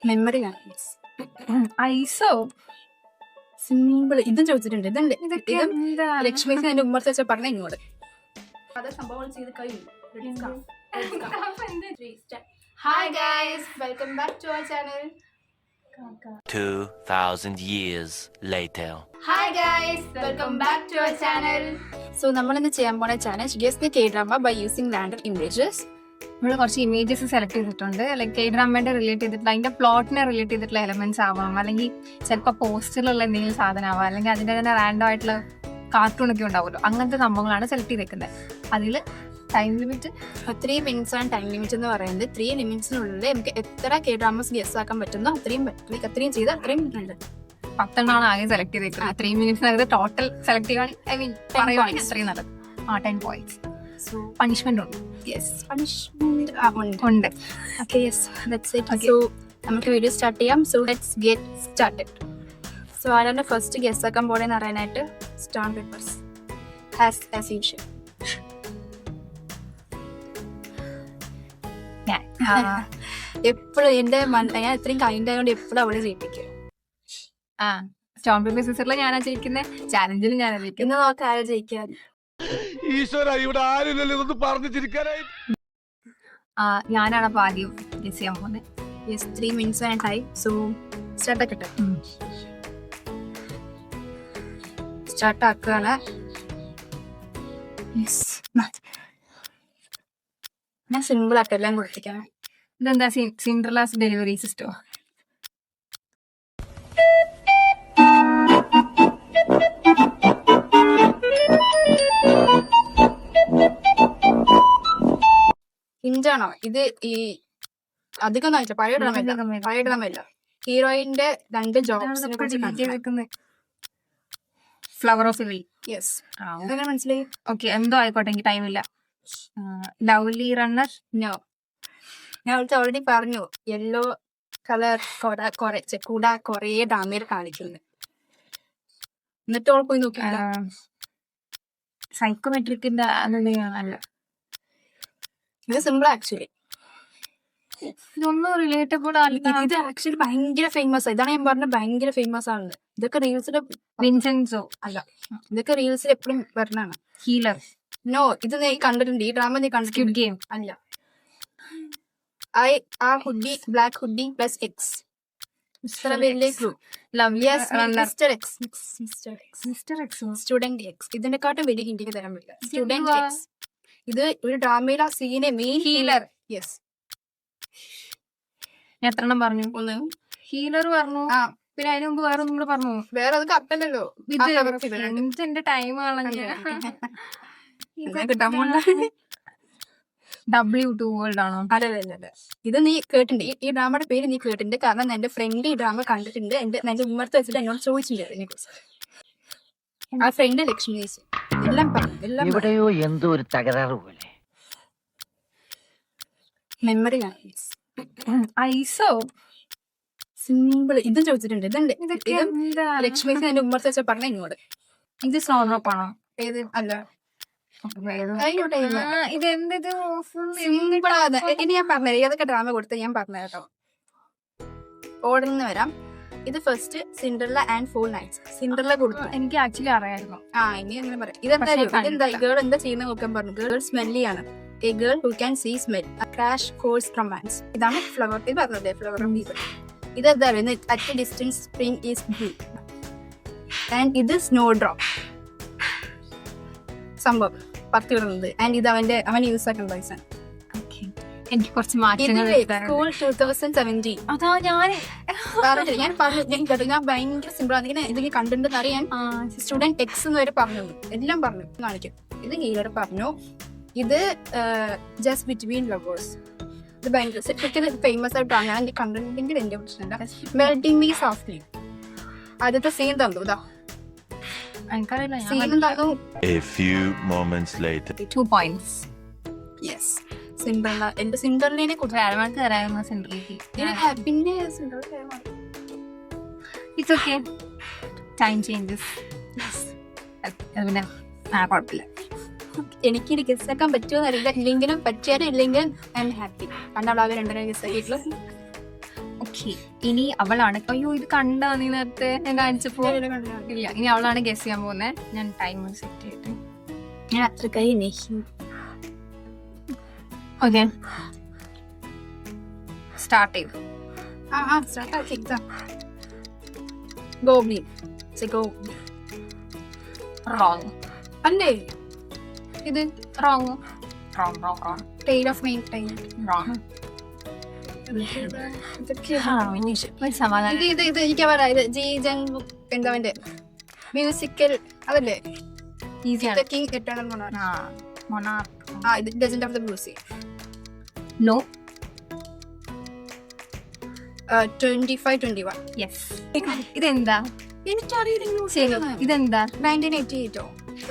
Memory ഐസോ simple ഇതും ചോദിച്ചിട്ടുണ്ട്. ലക്ഷ്മി എന്റെ ഉമ്മർത്ത് വെച്ചാൽ പറഞ്ഞ ഇങ്ങോട്ട് സംഭവം ചെയ്ത് കഴിഞ്ഞു. Hi guys, welcome back to our channel. 2000 years later. Hi guys, welcome back to our channel. So നമ്മളിന്ന് ചെയ്യാൻ പോണ challenge guess the K-drama by using random images. നമ്മൾ കുറച്ച് ഇമേജസ് സെലക്ട് ചെയ്തിട്ടുണ്ട്. ലൈക്ക് K-drama റിലേറ്റ് ചെയ്തിട്ടുള്ള അതിന്റെ പ്ലോട്ടിനെ റിലേറ്റ് ചെയ്തിട്ടുള്ള elements ആവാം, അല്ലെങ്കിൽ ചിലപ്പോൾ പോസ്റ്ററിലുള്ള എന്തെങ്കിലും സാധനം ആവാം, അല്ലെങ്കിൽ അതിന്റെ തന്നെ റാൻഡം ആയിട്ടുള്ള കാർട്ടൂണൊക്കെ ഉണ്ടാവുമല്ലോ, അങ്ങനത്തെ സംഭവങ്ങളാണ് സെലക്ട് ചെയ്തേക്കുന്നത്. അതിൽ ടൈം ലിമിറ്റ് 3 minutes ആണ് ടൈം ലിമിറ്റ് എന്ന് പറയുന്നത്. 3 minutesനുള്ളിൽ നമുക്ക് എത്ര K-dramas ഗെസ് ആക്കാൻ പറ്റുന്നോ അത്രയും ചെയ്ത് അത്രയും ഉണ്ട്. 10 ആകെ സെലക്ട് ചെയ്തേക്കുന്നത്. 3 minutes ടോട്ടൽ സെലക്ട് ചെയ്യാൻ പറയുവാണെങ്കിൽ അത്രയും നല്ലത്. 10 points. So പണിഷ്മെന്റ് ഉണ്ട്. യെസ്, പണിഷ്മെന്റ് ഉണ്ട്. Okay, yes, that's it. So നമുക്ക് വീഡിയോ സ്റ്റാർട്ട് ചെയ്യാം. So let's get started. So ആരാണ് ഫസ്റ്റ് ഗെസ് ആക്കാൻ പോണെന്ന് അറിയാനായിട്ട് സ്റ്റാർ പേപ്പേഴ്സ് ആസ് യൂഷ്വൽ. എപ്പോഴും എന്റെ ഞാൻ ഇത്രയും കൈൻഡ് ആയതുകൊണ്ട് എപ്പോഴും അവളെ ജയിപ്പിക്കും. സ്റ്റോൺ പേപ്പർ സിസറിൽ ഞാനാ ജയിക്കുന്നത്, ചാലഞ്ചിൽ ഞാനാ ജയിക്കുന്നത്. ഇന്ന് നോക്ക് ആരാ ജയിക്കാൻ. ഞാനാണ് അപ്പൊ ആദ്യം ഗെസ് ചെയ്യാൻ പോകുന്നത്. യെസ്, 3 minutes ആണ് ടൈം. സോ സ്റ്റാർട്ട് ആക്കട്ടെ. സ്റ്റാർട്ട് ആക്കുകയാണ്. ഞാൻ സിമ്പിൾ ആയിട്ട് എല്ലാം കൊടുത്തിരിക്കാം. ഇതെന്താ സിൻഡ്രലാസ് ഡെലിവറി സിസ്റ്റം? ഹിഞ്ചാണോ ഇത്? ഈ അധികം പഴയ ഡ്രാമയില്ല. ഹീറോയിന്റെ 2 ജോബ്സിനെ കുറിച്ച്. ഫ്ലവർ ഓഫ് ലി. യെസ്, അങ്ങനെ മനസ്സിലായി. ഓക്കെ, എന്തോ ആയിക്കോട്ടെ, എനിക്ക് ടൈമില്ല. Lovely runner. നോ, ഞാൻ ഓൾറെഡി പറഞ്ഞു. യെല്ലോ കളർ കൊറേ ഡാമേർ കാണിക്കുന്നത്. എന്നിട്ട് അവൾ പോയി നോക്കി. സൈക്കോമെട്രിക്കിന്റെ അല്ല, ഇത് സിമ്പിൾ ആക്ച്വലി. ഇതൊന്നും റിലേറ്റബിൾ അല്ല. ഇത് ആക്ച്വലി ഭയങ്കര ഫേമസ്. ഇതാണ് ഞാൻ പറഞ്ഞത്, ഭയങ്കര ഫേമസ് ആണ്. ഇതൊക്കെ റീൽസിൽ. വിൻസെൻസോ അല്ല, ഇതൊക്കെ റീൽസിൽ എപ്പോഴും വരണാണ്. ഹീലർ. നോ, ഇത് നീ കണ്ടിട്ടുണ്ട്. ഈ ഡ്രാമ നീ കണ്ടിട്ടുണ്ട്. ഗെയിം അല്ല. ആ hoodie, black hoodie plus X. Student X. ഇതിനെക്കാട്ടും വലിയ ഹിന്ദിക്ക് തരാൻ പറ്റില്ല. Student X. ഇത് ഒരു ഡ്രാമയിൽ ആ സീനെ മെയിൻ ഹീലർ. യെസ്. എത്ര എണ്ണം പറഞ്ഞു? ഒന്ന് ഹീലർ പറഞ്ഞു. പിന്നെ അതിന് മുമ്പ് വേറെ ഒന്നും പറഞ്ഞു. വേറെ അത് കറക്റ്റല്ലോ. എന്റെ ടൈം കളഞ്ഞ W2 വേൾഡ് ആണോ? അല്ലല്ല, ഇത് നീ കേട്ടിട്ടുണ്ട്. ഈ ഡ്രാമയുടെ പേര് നീ കേട്ടിട്ടുണ്ട്. കാരണം എന്റെ ഫ്രണ്ട് ഈ ഡ്രാമ കണ്ടിട്ടുണ്ട്. എന്റെ ഉമ്മർത്ത് വെച്ചിട്ട് എന്നോട് ചോദിച്ചിട്ടുണ്ട് ഇതിനെ കുറിച്ച്. ആ ഫ്രണ്ട് ലക്ഷ്മി എല്ലാം പറഞ്ഞു. എവിടെയോ എന്തോ ഒരു തകരാറ് പോലെ. മെമ്മറി ഐസോ സിമ്പിൾ ഇതും ചോദിച്ചിട്ടുണ്ട്. ലക്ഷ്മി എന്റെ ഉമ്മർത്ത് വെച്ചാൽ പറഞ്ഞ ഇങ്ങോട്ട്. ഇത് സ്നോ ഡ്രോപ്പ് ആണോ? ഏത്? അല്ല, ഇതെന്ത് സിമ്പിളാണ്. ഇനി ഞാൻ പറഞ്ഞുതരാം ഏതൊക്കെ ഡ്രാമ കൊടുത്ത് ഞാൻ പറഞ്ഞു കേട്ടോ. ഓർഡറിൽ നിന്ന് വരാം. ഇത് first Cinderella and 4 nights. Cinderella കൊടുത്തു. എനിക്ക് ആക്ച്വലി അറിയായിരുന്നു. ഇനി അങ്ങനെ പറയാം. ഇതെന്താ ഗേൾ എന്താ ചെയ്യുന്ന നോക്കാൻ പറഞ്ഞു. ഗേൾ സ്മെല്ലി ആണ്. A girl who can see smell. Crash course romance. ഇതാണ് ഫ്ലവർ. ഇത് പറഞ്ഞത് ഫ്ലവർ ഓഫ് പീപ്പിൾ. ഇതെന്താ പറയുന്നത്? At a distance spring is blue. And ഇത് സ്നോ ഡ്രോപ്പ് സംഭവം പത്ത് വിടുന്നത്. ആൻഡ് ഇത് അവൻ യൂസ് ആക്കുന്ന പൈസ. എനിക്ക് കുറച്ച് മാറ്റങ്ങൾ. സ്കൂൾ 2017. അതാ ഞാൻ ഭയങ്കര സിമ്പിൾ ആണ്. ഇതിങ്ങനെ കണ്ടിട്ടുണ്ടെന്ന് അറിയാൻ സ്റ്റുഡന്റ് എക്സ് എന്ന് വരെ പറഞ്ഞു. എല്ലാം പറഞ്ഞു കാണിക്കും. ഇത് ഹീലർ പറഞ്ഞു. ഇത് ജസ്റ്റ് ബിറ്റ്വീൻ ലവേഴ്സ്. ഇത് ഭയങ്കര ഫേമസ് ആയിട്ടാണ്. ഞാൻ കണ്ടിട്ടുണ്ടെങ്കിൽ എന്റെ പ്രശ്നമില്ല. Melting me softly. ആദ്യത്തെ സീൻ തന്നു. ഇതാ സീൻ തന്നു. A few moments later. 2 points. Yes, Cinderella. എന്റെ സിൻഡർലിനെ കുറിച്ച് അരമണിക്ക് തരാമായിരുന്നു. സിൻഡർലേക്ക് പിന്നെ ഇറ്റ്സ് ഓക്കെ. Time changes. പിന്നെ കുഴപ്പമില്ല. എനിക്ക് ഗസ് ആക്കാൻ പറ്റുമോ എന്നറിയില്ല. ഇല്ലെങ്കിലും പറ്റിയാലും ഇല്ലെങ്കിലും ഐ എം ഹാപ്പി. കണ്ടാളാകെ 2 ഗസ് ആക്കിയിട്ടുള്ള. ഓക്കെ, ഇനി അവളാണ്. അയ്യോ, ഇത് കണ്ടാ നീ നേരത്തെ ഞാൻ കാണിച്ചപ്പോ? ഇല്ല, ഇനി അവളാണ് ഗസ് ചെയ്യാൻ പോകുന്നത്. ഞാൻ ടൈമർ സെറ്റ് ചെയ്തിട്ട്. ഞാൻ അത്ര കൈ നെയ്യും. ഓക്കെ, സ്റ്റാർട്ട് ചെയ്തു. സ്റ്റാർട്ട് ആക്കി. ഗോബ്ലിൻ. റോങ് അല്ലേ ഇത്? Wrong wrong wrong wrong tale of main time. Wrong. ഒരു സമാധാനം. ഇത് എനിക്ക് പറയാം. ഇത് ജി ജങ് എന്തവന്റെ മ്യൂസിക്കൽ അതല്ലേ? ഈസിയാണ്. King eternal monarch. മൊണാർക്ക്. ഇത് legend of the blue sea. No. 25-21. Yes. ഇതെന്താ? എനിക്കറിയില്ല. ശരി, ഇതെന്താ? 1988.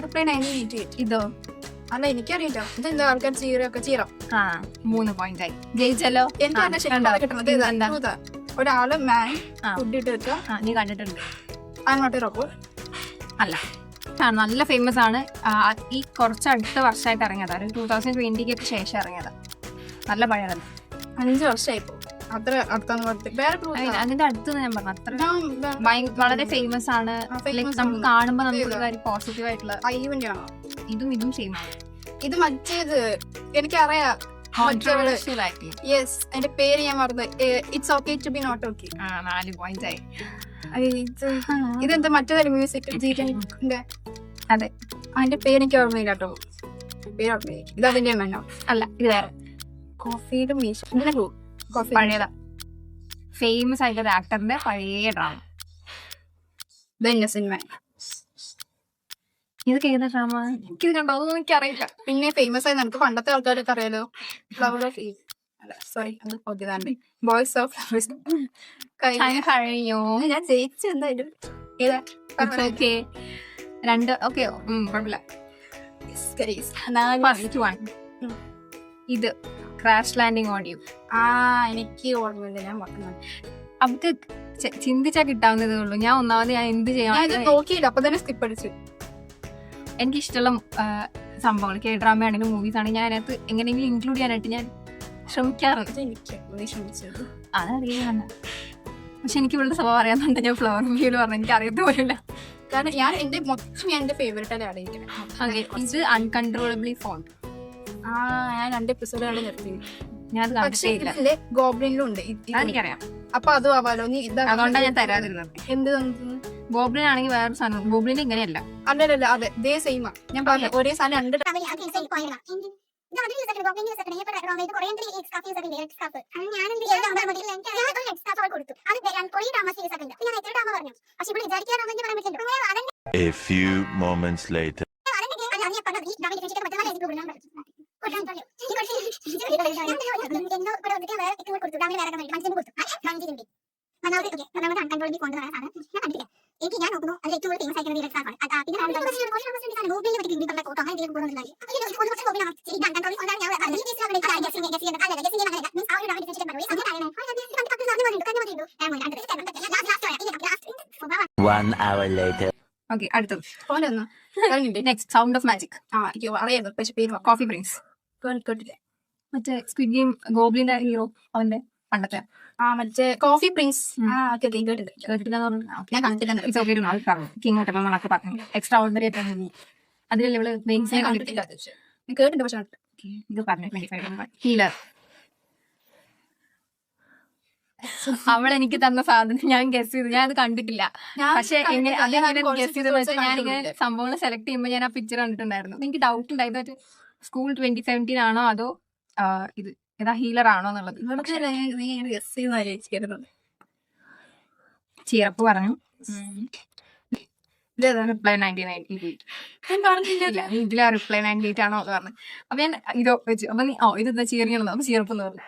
റിപ്ലൈ 1988. ഇതോ? അല്ല, എനിക്കറിയില്ല. ഇതെന്താ ആൾക്കാർ ചീരൊക്കെ ചീറാം. 3 പോയിന്റ് ആയി. ജയിച്ചല്ലോ. എനിക്കറിയാം ശരിക്കും കിട്ടുന്നത്. ഇതാ ഒരാള് മാൻ ഫുഡ് ഇട്ട് വെക്കുക. നീ കണ്ടിട്ടുണ്ട്? അങ്ങോട്ട് റോബോ അല്ല, നല്ല ഫേമസ് ആണ്. ഈ കുറച്ച് അടുത്ത വർഷമായിട്ട് ഇറങ്ങിയതാ. 2020 ശേഷം ഇറങ്ങിയതാ. നല്ല പഴയതല്ല. 5 വർഷമായിപ്പോ. അത്ര അടുത്താണ് പറഞ്ഞത്. വേറെ അതിന്റെ അടുത്ത് ഞാൻ പറഞ്ഞു. അത്ര വളരെ ഫേമസ് ആണ്. നമുക്ക് കാണുമ്പോ നമുക്ക് കാര്യം പോസിറ്റീവ് ആയിട്ടുള്ള. അയ്യവിന്റെ ആണോ? ഇതും സെയിം ആണ്. ഇത് മറ്റേത് എനിക്കറിയാം. യെസ്, എന്റെ പേര് ഞാൻ മറന്നു. It's okay to be not okay. 4 point ആയി. ഇതെന്താ മറ്റേതൊരു മ്യൂസിക് ജീവന്റെ? അതെ, അതിന്റെ പേര് എനിക്ക് ഓർമ്മയില്ല കേട്ടോ. പേര് ഓർമ്മയില്ല. ഇത് അതിന്റെ എണ്ണോ? അല്ല, ഇത് വേറെ. കോഫിയുടെ മീശ. പഴയതാ. ഫേമസ് ആയിട്ടൊരു ആക്ടറിന്റെ പഴയ ഡ്രാമ. ഇതൊക്കെ ഏതാ ഡ്രാമ? എനിക്കിത് കണ്ടോ? അതൊന്നും എനിക്കറിയില്ല. പിന്നെ ഫേമസ് ആയി നമുക്ക് പണ്ടത്തെ ആൾക്കാരൊക്കെ അറിയാലോ. Flower of eve. സോറി, അത് പൊതിതാണ്ട് ബോയ്സ് ഓഫ് ഫ്ലവേഴ്സ്. കഴിഞ്ഞോ? ഞാൻ ജയിച്ചു. എന്തായാലും ഏതാ? ഓക്കെ, 2. ഓക്കെ, കുഴപ്പമില്ല. ഇത് ക്രാഷ് ലാൻഡിങ് ഓഡിയോ. എനിക്ക് ഓർമ്മയില്ല. ഞാൻ നമുക്ക് ചിന്തിച്ചാ കിട്ടാവുന്നതേ ഉള്ളൂ. ഞാൻ എന്ത് ചെയ്യാൻ നോക്കിയില്ല. അപ്പൊ തന്നെ സ്കിപ്പ് അടിച്ചു. എനിക്കിഷ്ടമുള്ള സംഭവങ്ങൾ K-ഡ്രാമ ആണെങ്കിലും മൂവീസ് ആണെങ്കിൽ ഞാൻ അതിനകത്ത് എങ്ങനെയെങ്കിലും ഇൻക്ലൂഡ് ചെയ്യാനായിട്ട് ഞാൻ ശ്രമിക്കാറുണ്ട്. അതറിയാൻ. പക്ഷെ എനിക്ക് ഇവളുടെ സ്വഭാവം അറിയാന്നുണ്ട്. ഞാൻ ഫ്ലവർ വ്യൂല് പറഞ്ഞു. എനിക്ക് അറിയത്ത പോലില്ല. കാരണം ഞാൻ എന്റെ ഫേവറേറ്റ് അല്ലേ അറിയിക്കണം. ഇത് അൺകൺട്രോളബിളി ഫോണ്ട്. ഞാൻ 2 എപ്പിസോഡുകൾ നിർത്തി. ഞാൻ കണ്ടിട്ടില്ല. ഗോബ്ലിനിലും ഉണ്ട്. എനിക്കറിയാം. അപ്പൊ അതും ആവാലോ. നീ അതുകൊണ്ടാണ് ഞാൻ തരാതിരുന്നത്. എന്ത് ഗോബ്ലിൻ ആണെങ്കിൽ വേറെ സാധനം. ഗോബ്ലിൻ ഇങ്ങനെയല്ല. അല്ലല്ല, അതെ ദേ സെയിമാ. ഞാൻ പറഞ്ഞു ഒരേ സാധനം 2 A few moments later. എനിക്ക് ഞാൻ നോക്കുന്നു അതിൽ ഏറ്റവും ഫേമസ് ആയിട്ടുള്ള One hour later. ഓക്കെ, അടുത്തത് നെക്സ്റ്റ് സൗണ്ട് ഓഫ് മാജിക്. എനിക്ക് അറിയായിരുന്നു. പക്ഷെ പേര് കോഫി പ്രിൻസ്. കേട്ടില്ലേ? മറ്റേ സ്ക്വിഡ് ഗെയിം ഗോബ്ലിന്റെ ഹീറോ അവന്റെ പണ്ടത്തെ. മറ്റേ കോഫി പ്രിൻസ്. കേട്ടില്ല. ഞാൻ കണ്ടിട്ടില്ല. കിങ് ഓട്ടൊക്കെ പറഞ്ഞു. എക്സ്ട്രാ ഓർഡിനറി ആയിട്ടാണ് അതിൽ ഇവള് കണ്ടിട്ടില്ല. കേട്ടിട്ടുണ്ട് പക്ഷെ ഇത് പറഞ്ഞു 25 ഹീലർ. അവളെനിക്ക് തന്ന സാധനം ഞാൻ ഗസ് ചെയ്തു. ഞാൻ അത് കണ്ടിട്ടില്ല. പക്ഷെ അതെങ്ങനെ ഗസ് ചെയ്തെന്ന് വെച്ചാൽ ഞാനിങ്ങനെ സംഭവങ്ങൾ സെലക്ട് ചെയ്യുമ്പോൾ ഞാൻ ആ പിക്ചർ കണ്ടിട്ടുണ്ടായിരുന്നു. എനിക്ക് ഡൗട്ട് ഉണ്ടായത് സ്കൂൾ 2017 ആണോ അതോ ഇത് ഏതാ ഹീലർ ആണോ എന്നുള്ളത്. ചീറപ്പ് പറഞ്ഞു. റിപ്ലൈ 1998. ഇതിലാ റിപ്ലൈ 98 ആണോ എന്ന് പറഞ്ഞു. അപ്പൊ ഞാൻ ഇതോ വെച്ചു. അപ്പൊ നീ ഇതെന്താ ചീറിയണോ? അപ്പൊ ചീറപ്പെന്ന് പറഞ്ഞു.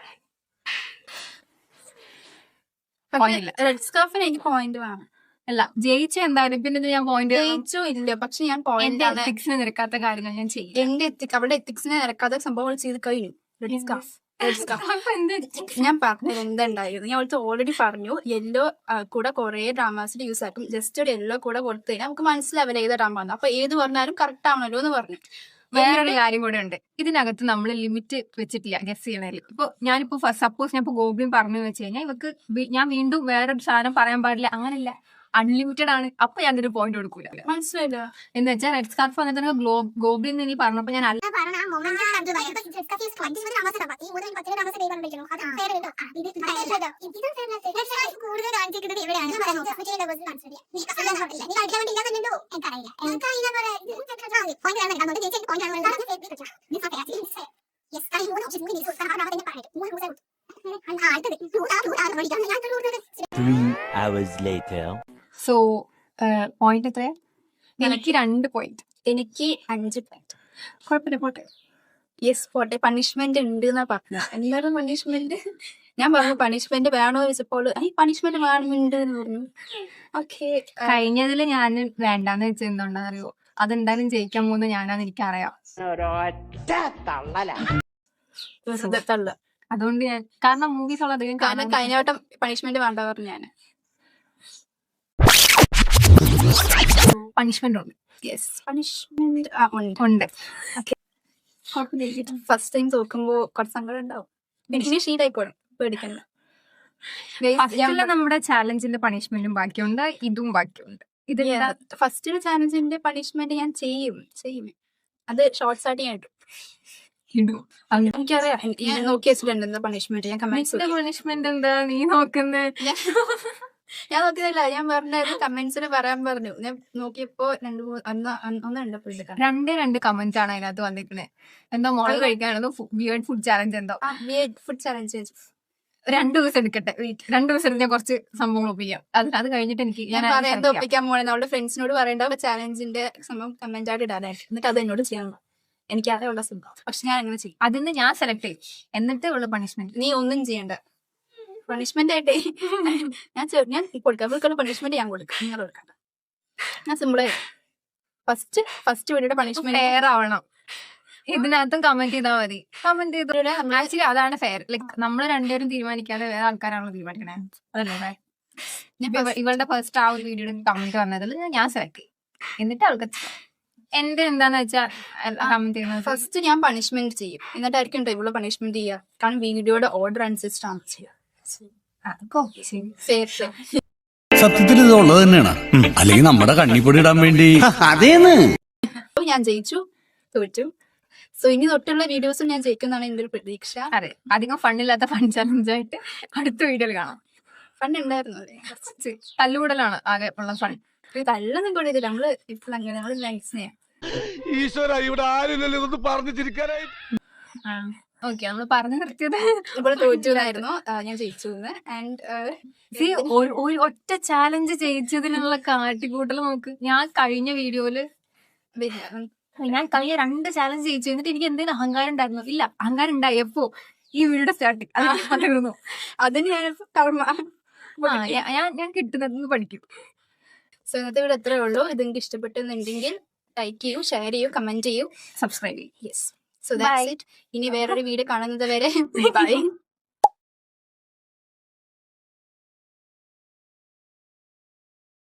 റെഡ് സ്കാർഫിന് എനിക്ക് പോയിന്റ് വേണം. അല്ല, ജയിച്ച എന്തായാലും പിന്നെ ഞാൻ പോയിന്റ് ജയിച്ചോ ഇല്ല. പക്ഷെ ഞാൻ പോയിന്റ് എത്തിക്സിന് നിരക്കാത്ത കാര്യങ്ങൾ ഞാൻ ചെയ്യും. എന്റെ അവളുടെ എത്തിക്സിനെ നിരക്കാത്ത സംഭവങ്ങൾ ചെയ്ത് കഴിഞ്ഞു. റെഡ് സ്കാർഫ് ഞാൻ പറഞ്ഞത് എന്തുണ്ടായിരുന്നു. ഞാൻ അവൾക്ക് ഓൾറെഡി പറഞ്ഞു. യെല്ലോ കൂടെ കുറെ ഡ്രാമാസിൽ യൂസ് ആക്കും. ജസ്റ്റ് ഒരു യെല്ലോ കൂടെ കൊടുത്തു കഴിഞ്ഞാൽ നമുക്ക് മനസ്സിലാവില്ല ഏത് ഡ്രാമ വന്നു. അപ്പൊ ഏത് പറഞ്ഞാലും കറക്റ്റ് ആണല്ലോ എന്ന് പറഞ്ഞു. വേറൊരു കാര്യം കൂടെ ഉണ്ട്. ഇതിനകത്ത് നമ്മൾ ലിമിറ്റ് വെച്ചിട്ടില്ല ഗസ് ചെയ്യണേല്. ഇപ്പൊ ഞാനിപ്പോ സപ്പോസ് ഞാൻ ഇപ്പൊ ഗോബ്ലിൻ പറഞ്ഞു വെച്ച് കഴിഞ്ഞാൽ ഇവക്ക് ഞാൻ വീണ്ടും വേറൊരു സാധനം പറയാൻ പാടില്ല, അങ്ങനല്ല, അൺലിമിറ്റഡ് ആണ്. അപ്പൊ ഞാനൊരു പോയിന്റ് കൊടുക്കൂല. മനസ്സിലായില്ല എന്ന് വെച്ചാൽ റെഡ് സ്കാർഫ് വന്നിട്ട് ഗോബ്ലിൻ നീ പറഞ്ഞപ്പോ ഞാൻ ഞാൻ പറഞ്ഞ ആ മൊമെന്റ് കണ്ടു ഭയങ്കര ഡിസ്കസ് 20 താമസം ഈ മുതൽ 10 താമസം ദൈവം വിളിക്കുന്നു. അത് ഫെയർ കേട്ടോ. ഇത് കൂടുതൽ കാണിച്ചിരിക്കുന്നത് എവിടെയാണ് ഹോസ്പിറ്റലിലെ ബസ് കാണിച്ചില്ല. നീ കളിക്കാൻ വേണ്ടി ഇല്ലാതല്ലോ എനിക്കറിയില്ല. എനിക്കറിയില്ല പോയിന്റ് ആണ് അതുകൊണ്ട് ചേച്ചി പോയിന്റ് ആണ് യെസ് കൈ മൂന്ന് ഓപ്ഷൻ നീ പറയാം മൂന്ന് 3 hours later. സോ പോയിന്റ് എത്രയാ? എനിക്ക് 2 പോയിന്റ്. എനിക്ക് 5 പോയിന്റ്. കുഴപ്പമില്ല, പോട്ടെ. യെസ് പോട്ടെ. പണിഷ്മെന്റ് ഉണ്ട് എന്നാ പറഞ്ഞു. എല്ലാവരും പണിഷ്മെന്റ് ഞാൻ പറഞ്ഞു പണിഷ്മെന്റ് വേണോ ചോദിച്ചപ്പോൾ പണിഷ്മെന്റ് വേണമെന്നുണ്ട് എന്ന് പറഞ്ഞു. ഓക്കെ കഴിഞ്ഞതില് ഞാൻ വേണ്ടാന്ന് വെച്ചത് എന്തുകൊണ്ടാന്ന് അറിയോ? അതെന്തായാലും ജയിക്കാൻ പോകുന്ന ഞാനാന്ന് എനിക്കറിയാം. തള്ള. അതുകൊണ്ട് ഞാൻ കാരണം മൂവീസ് ഉള്ള അധികം കാരണം കഴിഞ്ഞ വട്ടം പണിഷ്മെന്റ് വേണ്ട പറഞ്ഞു ഞാൻ. പണിഷ്മെന്റ് ഉണ്ട്. യെസ് പണിഷ്മെന്റ് ഉണ്ട്. ഫസ്റ്റ് ടൈം തോക്കുമ്പോ കുറച്ച് സങ്കടം ഉണ്ടാവും. പിന്നെ ഷീറ്റായിക്കോളും, പേടിക്കണ്ട. ഫസ്റ്റില് നമ്മുടെ ചാലഞ്ചിന്റെ പണിഷ്മെന്റും ബാക്കിയുണ്ട്, ഇതും ബാക്കിയുണ്ട്. ഇത് ഫസ്റ്റ് ചാലഞ്ചിന്റെ പണിഷ്മെന്റ് ഞാൻ ചെയ്യും. അത് ഷോർട്സ് ആയിട്ട് ഞാൻ ഇട്ടു. ഇടും. എനിക്കറിയാം, ഞാൻ നോക്കി വെച്ചിട്ടുണ്ട് പണിഷ്മെന്റ്. ഞാൻ കമന്റ്സ് പണിഷ്മെന്റ് എന്താ നീ നോക്കുന്നത്? ഞാൻ നോക്കിയതല്ല, ഞാൻ പറഞ്ഞത് കമന്റ്സിൽ പറയാൻ പറഞ്ഞു. ഞാൻ നോക്കിയപ്പോ 2 കമന്റ്സ് ആണ് അതിനകത്ത് വന്നിരിക്കുന്നത്. എന്തോ മോള് കഴിക്കാനോ വിയേർഡ് ഫുഡ് ചാലഞ്ച് എന്തോ ഫുഡ് ചാലഞ്ച് 2 ദിവസം എടുക്കട്ടെ. 2 ദിവസം എടുത്ത് ഞാൻ കുറച്ച് സംഭവങ്ങൾ ഒപ്പിക്കാം. അത് കഴിഞ്ഞിട്ട് എനിക്ക് ഞാൻ എന്താ ഒപ്പിക്കാൻ പോകണം അവളുടെ ഫ്രണ്ട്സിനോട് പറയേണ്ട ചാലഞ്ചിന്റെ സംഭവം കമന്റ് ആയിട്ട് ഇടാനായിട്ട്. എന്നിട്ട് അത് എന്നോട് ചെയ്യണം. എനിക്ക് അതേയുള്ള സംഭവം. പക്ഷെ ഞാൻ അങ്ങനെ ചെയ്യും. അതിന് ഞാൻ സെലക്ട് ചെയ്യും. എന്നിട്ട് ഉള്ള പണിഷ്മെന്റ് നീ ഒന്നും ചെയ്യണ്ട. പണിഷ്മെന്റ് ആയിട്ടേ ഞാൻ കൊടുക്കാൻ പണിഷ്മെന്റ് ഞാൻ കൊടുക്കാം. നിങ്ങൾ കൊടുക്കണ്ട. ഞാൻ സിമ്പിളായി ഫസ്റ്റ് വീഡിയോയുടെ പണിഷ്മെന്റ് ഫെയർ ആവണം. ഇതിനകത്തും കമന്റ് ചെയ്താൽ മതി. കമന്റ് ചെയ്ത ആക്ച്വലി അതാണ് ഫെയർ. ലൈക്ക് നമ്മൾ രണ്ടുപേരും തീരുമാനിക്കാതെ വേറെ ആൾക്കാരാണല്ലോ തീരുമാനിക്കണേ. അതല്ലേ ഇവളുടെ ഫസ്റ്റ് ആ ഒരു വീഡിയോയുടെ കമന്റ് വന്നതിൽ ഞാൻ സെലക്ട് ചെയ്യും. എന്നിട്ട് അവൾക്ക് എന്റെ എന്താന്ന് വെച്ചാൽ കമന്റ് ചെയ്യുന്നത് ഫസ്റ്റ് ഞാൻ പണിഷ്മെന്റ് ചെയ്യും. എന്നിട്ടായിരിക്കും ഇവള് പണിഷ്മെന്റ് ചെയ്യുക. കാരണം വീഡിയോയുടെ ഓർഡർ അനുസരിച്ചിട്ടാണ് ചെയ്യുക. സത്യത്തിൽ ഇത് ഉള്ളത് തന്നെയാണ്, അല്ലെങ്കിൽ നമ്മുടെ കണ്ണിപ്പൊടി ഇടാൻ വേണ്ടി അതേന്ന്. ഞാൻ ജയിച്ചു, തോറ്റു. സോ ഇനി തൊട്ടുള്ള വീഡിയോസും ഞാൻ ജയിക്കുന്നതാണ് എന്റെ ഒരു പ്രതീക്ഷ. അതെ, അധികം ഫണ്ണില്ലാത്ത ഫൺ ചലഞ്ചായിട്ട് അടുത്ത വീഡിയോയിൽ കാണാം. ഫൺ ഉണ്ടായിരുന്നു. തല്ലുകൂടലാണ് ആകെ ഉള്ള ഫൺ. തള്ളൊന്നും കൂടിയില്ല. നമ്മള് ഇപ്പോൾ അങ്ങനെ നമ്മള് നൈസ്നെയാ. ഈശ്വര, ഇവിടെ ആരില്ലല്ലോ ഇതൊന്ന് പറഞ്ഞു ചിരിക്കാനായി. ഓക്കെ, നമ്മൾ പറഞ്ഞു നിർത്തിയത് ഇവിടെ തോറ്റുന്നായിരുന്നു. ഞാൻ ജയിച്ചു. ഒരു ഒറ്റ ചാലഞ്ച് ജയിച്ചതിനുള്ള കാട്ടിക്കൂട്ടൽ നോക്ക്. ഞാൻ കഴിഞ്ഞ വീഡിയോയില് ഞാൻ കഴിഞ്ഞ 2 ചാലഞ്ച് ജയിച്ചു. എന്നിട്ട് എനിക്ക് എന്തെങ്കിലും അഹങ്കാരം ഉണ്ടായിരുന്നു? ഇല്ല, അഹങ്കാരം ഉണ്ടായി എപ്പോ ഈ വീഡിയോ സ്റ്റാർട്ടിങ് അതിരുന്നു. അതിന് ഞാൻ കിട്ടുന്നതെന്ന് പഠിക്കും. സോ ഇന്നത്തെ വീഡിയോ എത്രയേ ഉള്ളൂ. ഇത് നിങ്ങൾക്ക് ഇഷ്ടപ്പെട്ടെന്നുണ്ടെങ്കിൽ ലൈക്ക് ചെയ്യൂ, ഷെയർ ചെയ്യൂ, കമന്റ് ചെയ്യൂ, സബ്സ്ക്രൈബ് ചെയ്യൂ. യെസ്. So that's it. ഇനി വേറൊരു വീഡിയോ കാണുന്നത് വരെ ബൈ.